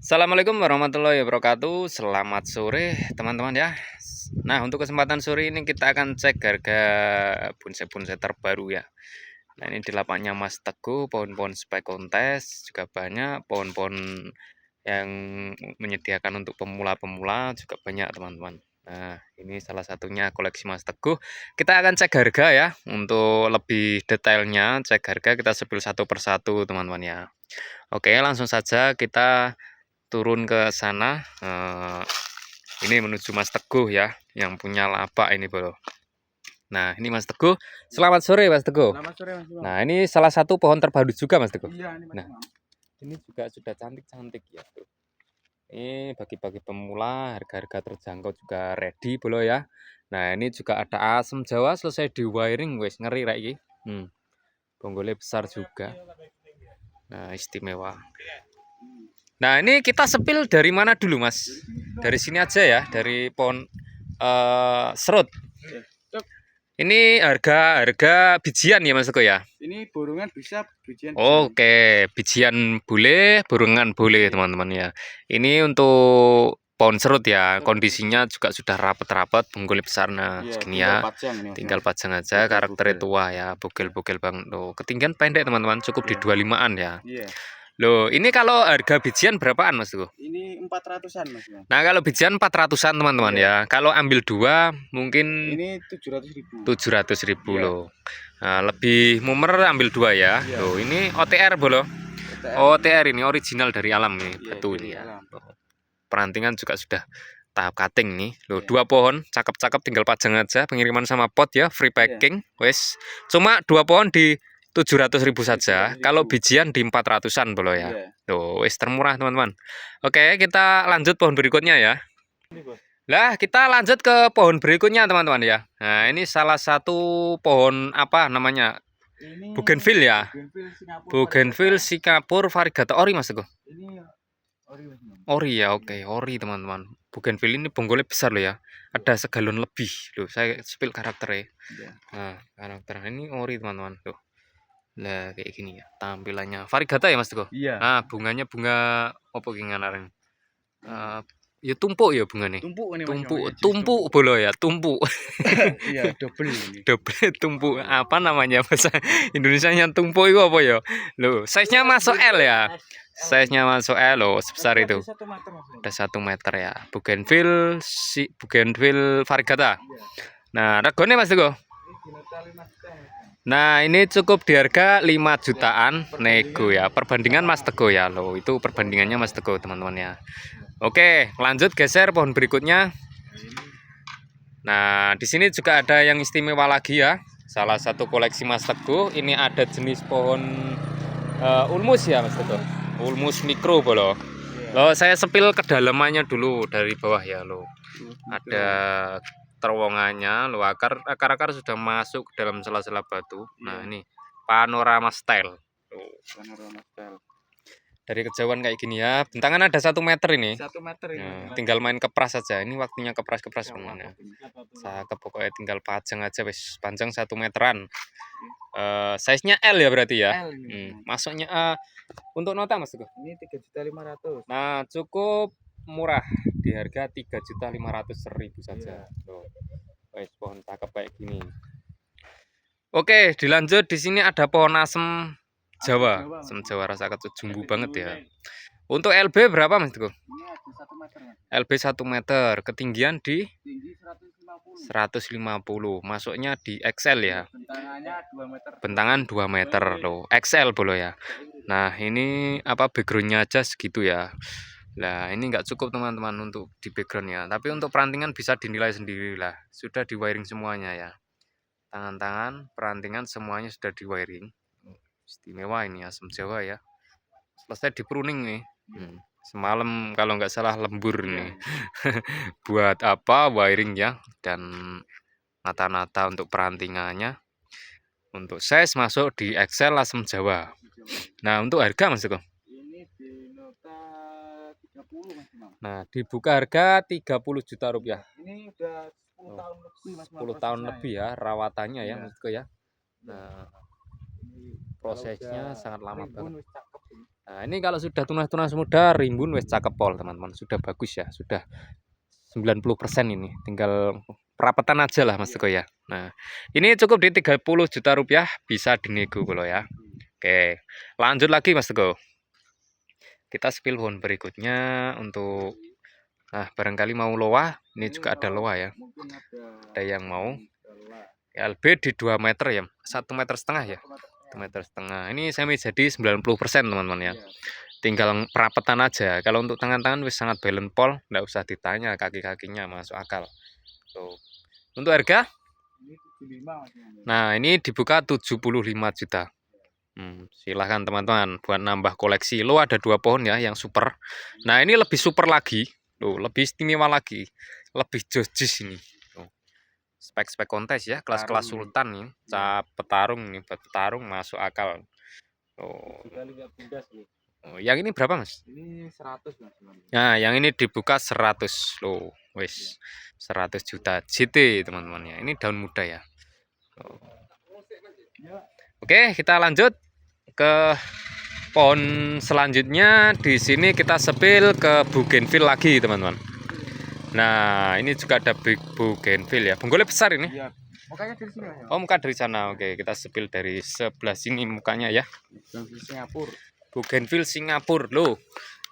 Assalamualaikum warahmatullahi wabarakatuh. Selamat sore teman-teman ya. Nah, untuk kesempatan sore ini kita akan cek harga bonsai-bonsai terbaru ya. Nah, ini di lapaknya Mas Teguh, pohon-pohon spek kontes juga banyak, pohon-pohon yang menyediakan untuk pemula-pemula juga banyak teman-teman. Nah, ini salah satunya koleksi Mas Teguh. Kita akan cek harga ya. Untuk lebih detailnya cek harga kita sepil satu persatu teman-teman ya. Oke, langsung saja kita turun ke sana. Ini menuju Mas Teguh ya, yang punya lapak ini bro. Nah, ini Mas Teguh. Selamat sore Mas Teguh. Selamat sore Mas Imam. Nah, ini salah satu pohon terbaru juga Mas Teguh. Iya, ini Mas Nah, Imam. ini juga sudah cantik-cantik ya tuh. Ini bagi-bagi pemula, harga-harga terjangkau juga ready bro ya. Nah, ini juga ada asem Jawa selesai di wiring wes ngeri rek iki. Bonggolnya besar juga. Nah, istimewa. Nah, ini kita sepil dari mana dulu, Mas? Dari sini aja ya, dari pohon serut. Ini harga bijian ya, Mas Teguh ya? Ini borongan bisa, bijian bisa. Oke, bijian boleh, borongan boleh, teman-teman ya. Ini untuk pohon serut ya, kondisinya juga sudah rapat-rapat, bonggol besar nah segini ya. Tinggal pajang aja, karakternya tua ya, bogel-bogel banget loh. Ketinggian pendek, teman-teman, cukup di 25-an ya. Iya. Loh, ini kalau harga bijian berapaan Mas Teguh? Ini 400-an Mas Imam. Nah, kalau bijian 400-an teman-teman ya. Kalau ambil dua mungkin ini 700.000. 700.000 Iya. loh. Nah, lebih mumer ambil dua ya. Iya. Loh, ini OTR bolo. OTR ini original dari alam nih, Iya, batu dari ini ya. alam. Perantingan juga sudah tahap cutting nih. Loh, Iya. dua pohon cakep-cakep tinggal pajang aja, pengiriman sama pot ya, free packing. Wes. Cuma dua pohon di 700.000 saja. Kalau bijian di 400-an bolo ya. Iya. Tuh, wes termurah teman-teman. Oke, kita lanjut pohon berikutnya ya. Lah, kita lanjut ke pohon berikutnya teman-teman ya. Nah, ini salah satu pohon apa namanya? Ini Bougainville ya. Bougainville Singapura variegata ori Mas Teguh. Ini ori Mas Imam. Ori ya, oke, ori teman-teman. Bougainville ini bonggolnya besar loh ya. Ada segalon lebih loh. Saya spill karakternya. Iya. Nah, karakter ini ori teman-teman tuh. Lah kayak gini ya tampilannya. Variegata ya Mas Teguh? Iya. Nah, bunganya bunga apa ki ngarang? Ya tumpuk ya bunganya. Tumpuk ini Mas Imam. Tumpuk, tumpuk bolo ya, tumpuk. Iya, double ini. Double tumpuk apa namanya bahasa Indonesianya tumpuk itu apa ya? Loh, size-nya masuk L ya. Size-nya masuk L loh, sebesar itu. Ada 1 meter ya. Bougainville variegata. Nah, regane Mas Teguh. Nah, ini cukup di harga 5 jutaan nego ya. Perbandingan Mas Teguh ya loh. Itu perbandingannya Mas Teguh, teman-teman ya. Oke, lanjut geser pohon berikutnya. Nah, di sini juga ada yang istimewa lagi ya. Salah satu koleksi Mas Teguh. Ini ada jenis pohon ulmus ya Mas Teguh. Ulmus mikro bolo. Loh, saya sepil kedalamannya dulu dari bawah ya loh. Ada terowongannya, loh akar-akar sudah masuk ke dalam sela-sela batu. Nah, ini panorama style. Panorama style. Dari kejauhan kayak gini ya. Bentangan ada 1 meter ini. 1 meter ini. Nah, tinggal main kepras saja. Ini waktunya kepras-kepras semuanya. Cakep pokoknya tinggal pajang aja wis. Panjang 1 meteran. Size-nya L ya berarti ya. Masuknya untuk nota Mas Teguh. Ini 3.500.000. Nah, cukup murah di harga 3.500.000 saja. Tuh. Wes pohon cakep kayak gini. Oke, dilanjut di sini ada pohon asem Jawa. Asem Jawa rasa kecut jumbo banget ya. Untuk LB berapa Mas Teguh? Ini ada 1 meter Mas. LB 1 meter, ketinggian di Tinggi 150. Masuknya di XL ya. Bentangannya 2 meter. Bentangan 2 meter loh. XL bolo ya. Nah, ini apa backgroundnya aja segitu ya. Nah, ini nggak cukup teman-teman untuk di background ya. Tapi untuk perantingan bisa dinilai sendiri lah. Sudah di wiring semuanya ya. Tangan-tangan, perantingan semuanya sudah di wiring. Istimewa ini asam Jawa ya. Selesai di pruning nih. Semalam kalau nggak salah lembur nih. Buat apa wiring ya dan nata-nata untuk perantingannya. Untuk size masuk di Excel asam Jawa. Nah, untuk harga Mas Teguh. Ini di nota 30 Mas Imam. Nah, dibuka harga 30 juta rupiah. Ini udah 10 tahun lebih Mas. 10 tahun lebih ya rawatannya ya Mas Teguh ya. Nah, prosesnya sangat lama banget. Nah, ini kalau sudah tunas-tunas muda rimbun wes cakep pol, teman-teman. Sudah bagus ya, sudah 90% ini. Tinggal perapetan aja lah Mas Teguh ya. Nah, ini cukup di 30 juta rupiah bisa dinego kalau ya. Oke, lanjut lagi Mas Teguh. Kita spill pohon berikutnya untuk barangkali mau loa, ini juga ada loa ya. Mungkin Ada yang mau telah. LB di 2 meter ya, 1,5 meter ya. 1,5 meter. Ini semi jadi 90% teman-teman ya. Iya. Tinggal perapetan aja. Kalau untuk tangan-tangan wis sangat balance pol, nggak usah ditanya, kaki-kakinya masuk akal. Tuh. Untuk harga? Ini 75 Mas. Nah, ini dibuka 75 juta. Silahkan teman-teman buat nambah koleksi. Lo ada 2 pohon ya yang super. Nah, ini lebih super lagi. Tuh, lebih istimewa lagi. Lebih jojis ini. Tuh. Spek-spek kontes ya, kelas-kelas sultan nih. Cap petarung nih, buat petarung masuk akal. Tuh. Sudah lihat bundas nih. Oh, yang ini berapa Mas? Ini 100 Mas. Nah, yang ini dibuka 100 loh, wis 100 juta GT teman-teman ya. Ini daun muda ya. Oh. Oke, kita lanjut ke pohon selanjutnya. Di sini kita sepil ke bougainville lagi teman-teman. Nah, ini juga ada bougainville ya. Bonggolnya besar ini. Iya. Mukanya dari sini Mas. Oh, muka dari sana. Oke, kita sepil dari sebelah sini mukanya ya. Singapura. Bougainville Singapura loh.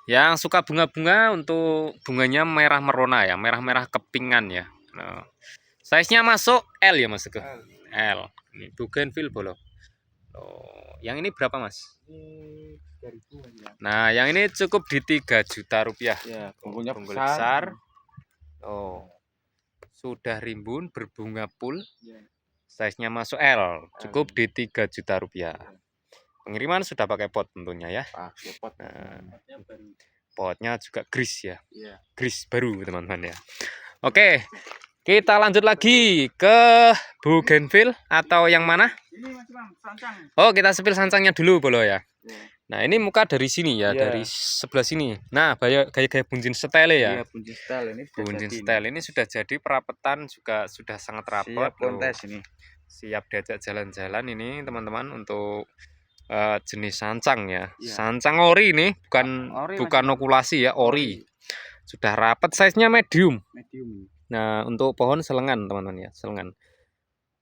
Yang suka bunga-bunga untuk bunganya merah merona ya, merah-merah kepingan ya. Nah, size-nya masuk L ya Mas Teguh. L. Ini bougainville bolo. Oh, yang ini berapa Mas? Ini 3.000 Mas ya. Nah, yang ini cukup di 3 juta rupiah. Ya, bonggolnya Bonggol besar. Oh. Sudah rimbun berbunga full. Ya. Size-nya masuk L, cukup di 3 juta rupiah. Pengiriman sudah pakai pot tentunya ya. Pakai pot. Nah, potnya juga gris ya. Iya. Gris baru teman-teman ya. Oke, kita lanjut lagi ke bougainville atau yang mana? Ini Mas Bang, sancang. Oh, kita sepil sancangnya dulu bolo ya. Ya. Nah, ini muka dari sini ya, Iya. dari sebelah sini. Nah, gaya-gaya bunjin style ya. Iya, bunjin style ini. Bunjin style ini sudah jadi perapetan juga sudah sangat rapat. Siap kontes ini. Siap diajak jalan-jalan ini teman-teman untuk jenis sancang ya. Iya. Sancang ori ini bukan Ori, bukan Mas. okulasi ya, ori. Sudah rapat, size-nya medium. Medium. Nah, untuk pohon selengan teman-teman ya, selengan.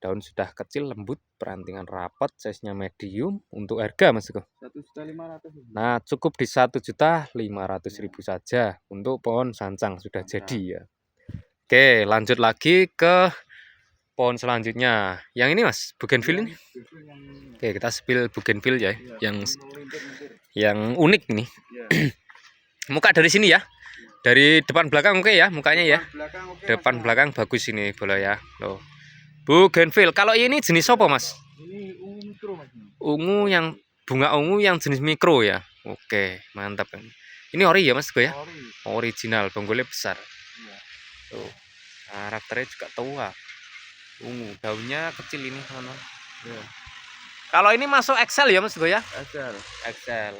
Daun sudah kecil, lembut, perantingan rapat, size-nya medium. Untuk harga Mas Teguh? 1.500.000. Nah, cukup di 1.500.000 saja untuk pohon sancang sudah jadi ya. Oke, lanjut lagi ke pohon selanjutnya. Yang ini Mas, bougainville ini. Oke, kita spill bougainville ya, yang unik ini. Muka dari sini ya. Dari depan belakang oke ya mukanya ya. Depan belakang bagus ini bola ya. Loh. Bougainville. Kalau ini jenis apa Mas? Ini ungu mikro Mas. Ungu yang bunga ungu yang jenis mikro ya. Oke, mantap. Ini ori ya Mas ya? Original, bonggolnya besar. Iya. Tuh. Karakternya juga tua. Ungu, daunnya kecil ini teman-teman. Iya. Kalau ini masuk Excel ya Mas ya? Excel.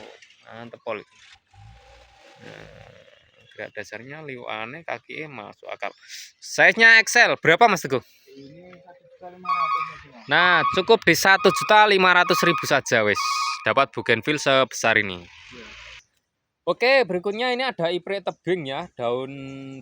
Oh, mantep pol. Gerak dasarnya liuane kaki masuk akal. Size-nya XL berapa Mas Teguh? Ini 1.500.000. Nah, cukup di 1.500.000 saja wis. Dapat bougainville sebesar ini. Iya. Oke, berikutnya ini ada iprik tebing ya, daun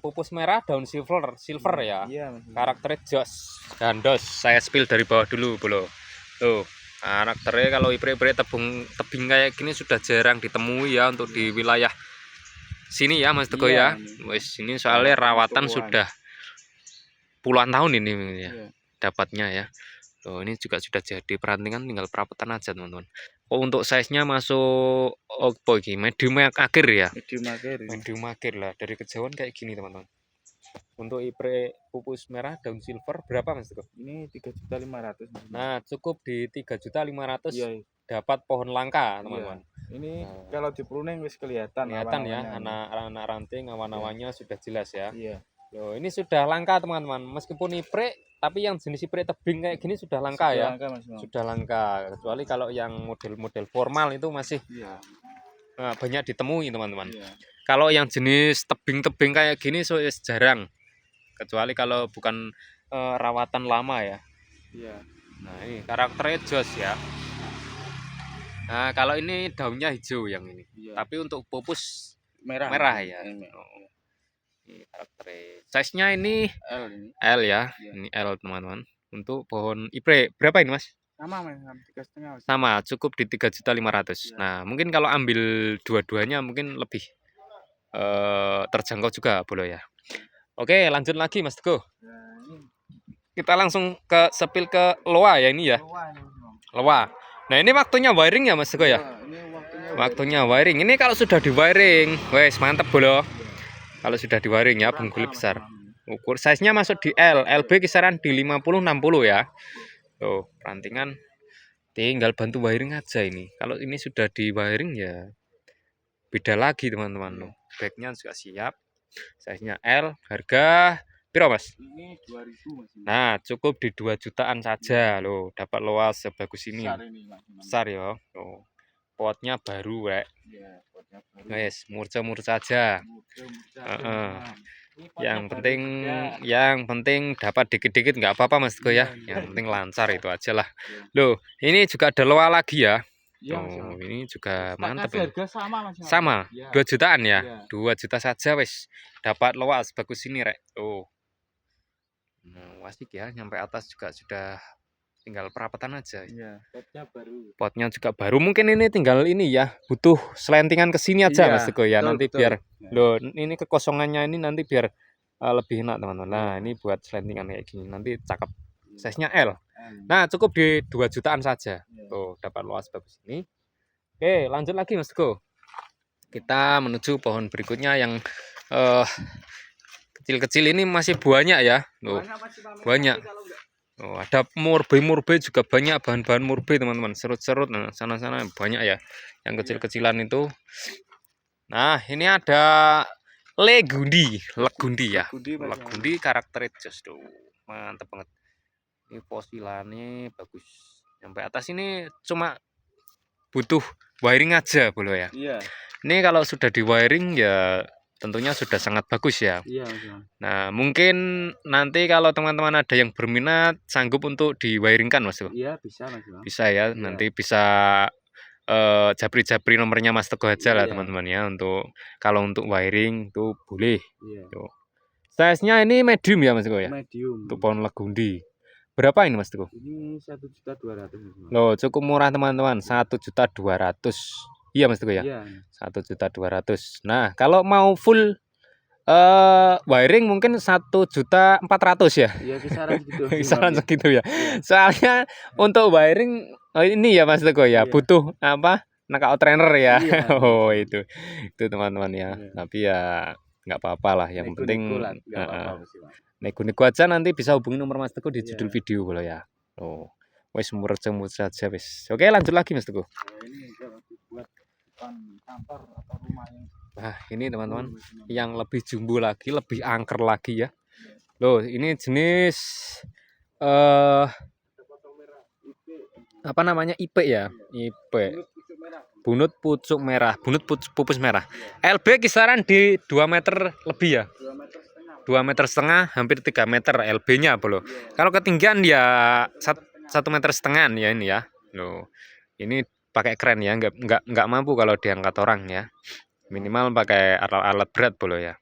pupus merah, daun silver ya. Iya, Mas. Karakternya jos, gandos. Saya spill dari bawah dulu, bro. Tuh, karakternya kalau iprik-iprik tebing kayak gini sudah jarang ditemui ya untuk di wilayah sini ya Mas Teguh ya. Wes ini soalnya rawatan sudah puluhan tahun ini ya. Dapatnya ya. Oh, ini juga sudah jadi perantingan, tinggal perapetan aja teman-teman. Oh, untuk size-nya masuk apa iki? Medium akhir ya. Medium akhir lah, dari kejauhan kayak gini teman-teman. Untuk iprik pupus merah daun silver berapa Mas Teguh? Ini 3.500.000. Nah, cukup di 3.500.000. Iya. Dapat pohon langka teman-teman. Ini kalau di pruning wis kelihatan ya, anak-anak ranting awan-awannya sudah jelas ya. Iya. Loh, ini sudah langka teman-teman. Meskipun iprik, tapi yang jenis iprik tebing kayak gini sudah langka ya. Sudah langka. Kecuali kalau yang model-model formal itu masih banyak ditemui teman-teman. Iya. Kalau yang jenis tebing-tebing kayak gini jarang. Kecuali kalau bukan rawatan lama ya. Iya. Nah, ini karakternya jos ya. Nah, kalau ini daunnya hijau yang ini. Iya. Tapi untuk pupus Merah. merah ya. Ini Oh, ini karakternya. Size-nya ini L ini. L ya. Iya. Ini L teman-teman. Untuk pohon ipre berapa ini Mas? Sama Mas, 3,5. Sama, cukup di 3.500.000. Iya. Nah, mungkin kalau ambil dua-duanya mungkin lebih terjangkau juga boleh ya. Oke, lanjut lagi Mas Teguh. Nah, ini Kita langsung ke sepil ke loa ya ini ya. bawah ini, Mas. Loa. Nah, ini waktunya wiring ya Mas Teguh ya. Ini Waktunya wiring. Ini kalau sudah di wiring, wes mantep bolo. Kalau sudah di wiring ya, bengkuli besar. Ukur size-nya masuk di L, LB kisaran di 50-60 ya. Tuh, perantingan tinggal bantu wiring aja ini. Kalau ini sudah di wiring ya beda lagi teman-teman loh. Backnya juga siap. Size-nya L, harga piro Mas? Ini 2.000 Mas. Nah, cukup di 2 jutaan saja loh. Dapat luas sebagus ini. Besar ini Mas. Besar ya. Tuh. Potnya baru, Rek. Iya, potnya baru. Wes, murca-murca aja. Murca-murca. Heeh. Ini potnya Yang baru penting juga. yang penting dapat dikit-dikit nggak apa-apa Mas Teguh ya. Iya, Yang penting lancar itu aja lah. Iya. Loh, ini juga ada loa lagi ya. Iya, Mas. Oh, ini juga Tak mantap kasih ini. harga sama Mas. Sama, Iya. 2 jutaan ya. Iya. 2 juta saja wes. Dapat loa sebagus ini, Rek. Oh. Nah, asik ya, nyampe atas juga sudah tinggal perapatan aja. Iya, potnya baru. Potnya juga baru. Mungkin ini tinggal ini ya, butuh selentingan ke sini aja Iya, Mas Teguh ya. betul, Nanti betul. biar Ya. loh, ini kekosongannya ini nanti biar lebih enak teman-teman. Nah, ini buat selentingan kayak gini. Nanti cakep. Size-nya L. Nah, cukup di 2 jutaan saja. Iya. Tuh, dapat luas bagus ini. Oke, lanjut lagi Mas Teguh. Kita menuju pohon berikutnya yang kecil-kecil ini masih banyak ya. Loh, banyak. Oh, ada murbe juga banyak, bahan-bahan murbe teman-teman, serut-serut, nah sana-sana banyak ya yang kecil-kecilan itu. Nah, ini ada legundi ya, legundi karakter jos tuh, mantep banget. Ini fosilannya bagus, sampai atas ini cuma butuh wiring aja boleh ya. Iya. Ini kalau sudah di wiring ya tentunya sudah sangat bagus ya. Iya. Nah, mungkin nanti kalau teman-teman ada yang berminat sanggup untuk di-wiringkan Mas. Iya, bisa Mas. Bisa ya, Iya. nanti bisa japri-japri nomornya Mas Teguh aja lah Iya. teman-teman ya, untuk kalau untuk wiring itu boleh. Iya. Tuh. Size-nya ini medium ya Mas Teguh ya? Medium. Untuk pohon legundi. Berapa ini Mas Teguh? Ini 1.200.000. Loh, cukup murah teman-teman, 1.200.000. Iya Mas Teguh ya? Iya. 1.200.000. Nah, kalau mau full wiring mungkin 1.400.000 ya. Iya, kisaran gitu. Kisaran segitu ya. Iya. Soalnya untuk wiring ini ya Mas Teguh ya, Iya. butuh apa? Knockout trainer ya. Iya. Oh, itu teman-teman ya. Iya. Tapi ya nggak apa-apa lah, yang penting nego-nego aja, nanti bisa hubungi nomor Mas Teguh di judul video boleh ya. Oh, wes murah-murah saja wes. Oke, lanjut lagi Mas Teguh. Ini buat kantor atau rumah yang. Nah, ini teman-teman yang lebih jumbo lagi, lebih angker lagi ya. Loh, ini jenis apa namanya? IP ya? IP. Bunut pucuk merah, pupus merah. LB kisaran di 2 meter lebih ya. 2,5 meter, hampir 3 meter LB-nya bro. Kalau ketinggian ya 1,5 meter ya ini ya. Loh, ini pakai keren ya, nggak mampu kalau diangkat orang ya. Minimal pakai alat berat bro ya.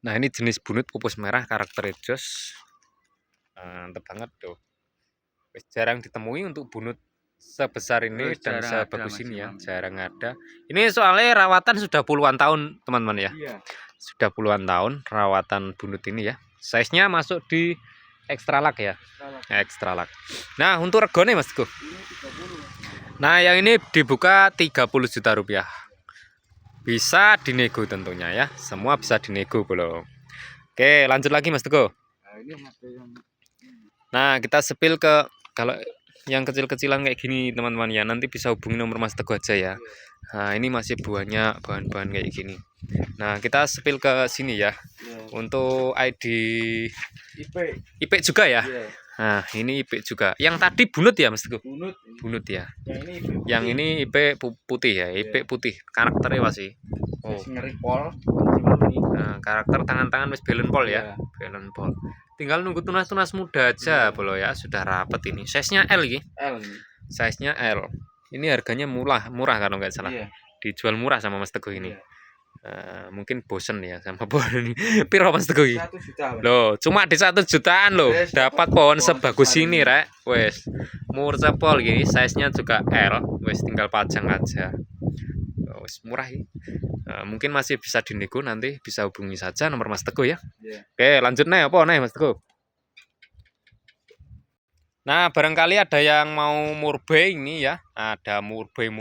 Nah, ini jenis bunut pupus merah karakter jos. Mantep banget tuh. Jarang ditemui untuk bunut sebesar ini dan sebagus ini ya, jarang ada. Ini soalnya rawatan sudah puluhan tahun teman-teman ya. Iya. Sudah puluhan tahun rawatan bunut ini ya. Size-nya masuk di extra large ya. Extra large. Nah, untuk regone Mas Teguh. Nah, yang ini dibuka 30 juta rupiah. Bisa dinego tentunya ya. Semua bisa dinego bro. Oke, lanjut lagi Mas Teguh. Nah, kita sepil ke kalau yang kecil-kecilan kayak gini teman-teman ya, nanti bisa hubungi nomor Mas Teguh aja ya. Nah, ini masih banyak bahan-bahan kayak gini. Nah, kita sepil ke sini ya. Untuk ID IP juga ya. Nah, ini IP juga. Yang tadi bunut ya Mas Teguh? Bunut ya. Yang ini IP putih ya, IP putih. Karakternya masih. Oh. Nah, karakter tangan-tangan wis belen pol ya. Belen pol. Tinggal nunggu tunas-tunas muda aja bolo ya, sudah rapet ini. Size-nya L iki. L. Size-nya L. Ini harganya murah kalau nggak salah. Iya. Dijual murah sama Mas Teguh ini. Iya. Mungkin bosen ya sama pohon ini. Piro Mas Teguh ini? 1 juta. Mas. Loh, cuma di 1 jutaan loh. Wes, Dapat pohon pohon sebagus sebesar ini, ini. Rek. Wes. Murah pol gini, size-nya juga L. Wes tinggal pajang aja. Wes murah ya. Mungkin masih bisa dinego, nanti bisa hubungi saja nomor Mas Teguh ya. Iya. Oke, lanjut nih apa nih Mas Teguh? Nah, barangkali ada yang mau murbe ini ya. Ada murbe,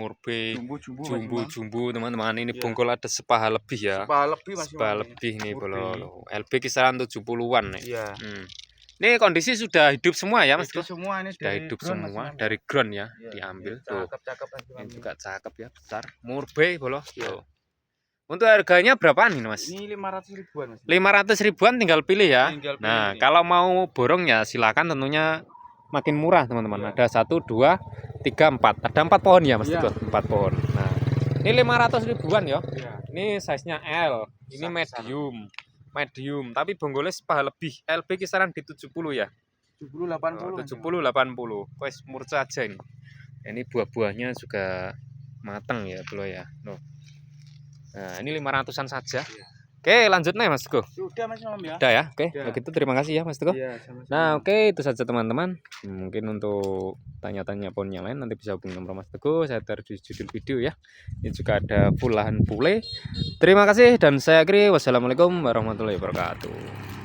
jumbo, teman-teman. Ini Iya. bongkol ada sepaha lebih ya. Sepaha lebih Mas. Sepaha Iwan ini. lebih nih Murbe bolo. ini. LB kisaran 70-an nih. Iya. Ini kondisi sudah hidup semua ya Mas Itu Teguh? semua ini Sudah dari hidup ground, Mas semua Iwan. dari ground ya, Iya. diambil Iya, tuh. Cakep-cakep Mas Iwan Ini ini. juga cakep ya, besar. Murbe bolo. Iya. Tuh. Untuk harganya berapaan ini Mas? Ini 500 ribuan Mas. 500 ribuan tinggal pilih ya. Tinggal pilih Nah, ini. kalau mau borong ya silakan, tentunya makin murah teman-teman. Iya. Ada 1, 2, 3, 4. Ada 4 pohon ya Mas Iya. Teguh? 4 pohon. Nah, ini 500 ribuan ya. Iya. Ini size-nya L. Ini Besar. medium, tapi bonggolnya sepaha lebih. LB kisaran di 70 ya. 70 80. 70 80. Wes murah aja ini. Ini buah-buahnya juga matang ya, bro ya. Loh. Nah, ini 500-an saja. Iya. Oke, lanjut nih Mas Teguh. Sudah Mas Iwan ya. Udah ya. Oke, Udah. kalau gitu terima kasih ya Mas Teguh. Iya, sama-sama. Nah, oke, itu saja teman-teman. Mungkin untuk tanya-tanya pohon yang lain nanti bisa hubungi nomor Mas Teguh. Saya taruh di judul video ya. Ini juga ada full lahan pule. Terima kasih dan saya akhiri. Wassalamualaikum warahmatullahi wabarakatuh.